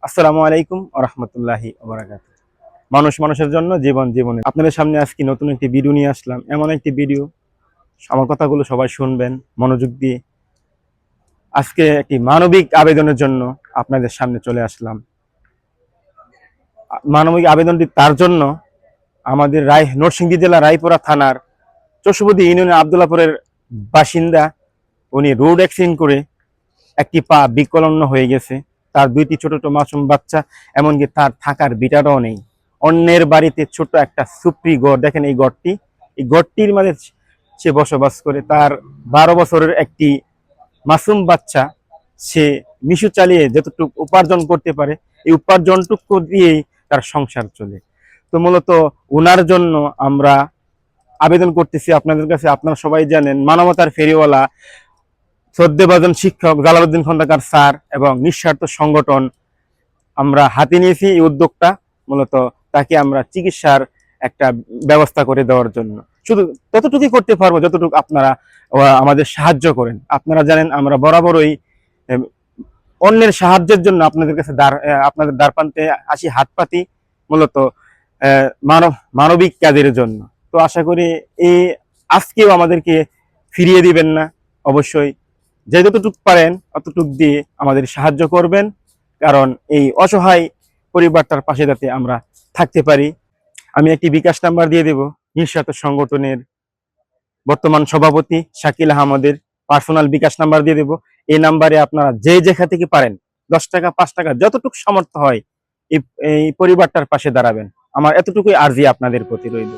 আসসালামু আলাইকুম ওয়া রাহমাতুল্লাহি ওয়া বারাকাতুহু। মানুষ মানুষের জন্য, জীবন জীবনে। আপনাদের সামনে আজকে নতুন একটি ভিডিও নিয়ে আসলাম। এমন একটি ভিডিও, আমার কথাগুলো সবাই শুনবেন মনোযোগ দিয়ে। আজকে একটি মানবিক আবেদনের জন্য আপনাদের সামনে চলে আসলাম। মানবিক আবেদনটি তার জন্য, আমাদের নরসিংদী জেলা রায়পুরা থানার চষবুদি ইউনিয়নের আব্দুল্লাপুরের বাসিন্দা। উনি রোড অ্যাক্সিডেন্ট করে একটি পা বিকলাঙ্গ হয়ে গেছে। তার দুইটি ছোট ছোট মাসুম বাচ্চা, এমনকি তার থাকার বিটাটাও নেই। অন্যের বাড়িতে ছোট একটা সুপ্রি ঘর, দেখেন এই ঘরটির মাঝে সে বসবাস করে। তার 12 বছরের একটি মাসুম বাচ্চা, সে মিশু চালিয়ে যতটুকু উপার্জন করতে পারে, এই উপার্জনটুকু দিয়েই তার সংসার চলে। তো মূলত ওনার জন্য আমরা আবেদন করতেছি আপনাদের কাছে। আপনারা সবাই জানেন, মানবতার ফেরিওয়ালা শ্রদ্ধেভাজন শিক্ষক জালালউদ্দিন খন্দকার স্যার এবং নিঃস্বার্থ সংগঠন আমরা হাতে নিয়েছি এই উদ্যোগটা, মূলত তাকে আমরা চিকিৎসার একটা ব্যবস্থা করে দেওয়ার জন্য। শুধু ততটুকুই করতে পারবো যতটুকু আপনারা আমাদের সাহায্য করেন। আপনারা জানেন আমরা বরাবরই অন্যের সাহায্যের জন্য আপনাদের কাছে আপনাদের দ্বারপ্রান্তে আসি, হাত পাতি, মূলত মানবিক কাজের জন্য। তো আশা করি আজকেও আমাদেরকে ফিরিয়ে দিবেন না। অবশ্যই যে যতটুকু পারেন অতটুকু দিয়ে আমাদের সাহায্য করবেন, কারণ এই অসহায় পরিবারটার পাশে যাতে আমরা থাকতে পারি। আমি একটি বিকাশ নাম্বার দিয়ে দেব, নিঃস্বার্থ সংগঠনের বর্তমান সভাপতি শাকিল আহমদের পার্সোনাল বিকাশ নাম্বার দিয়ে দেব। এই নাম্বারে আপনারা যে যেখান থেকে পারেন 10 টাকা 5 টাকা যতটুকু সামর্থ্য হয় এই পরিবারটার পাশে দাঁড়াবেন। আমার এতটুকুই আর্জি আপনাদের প্রতি রইল।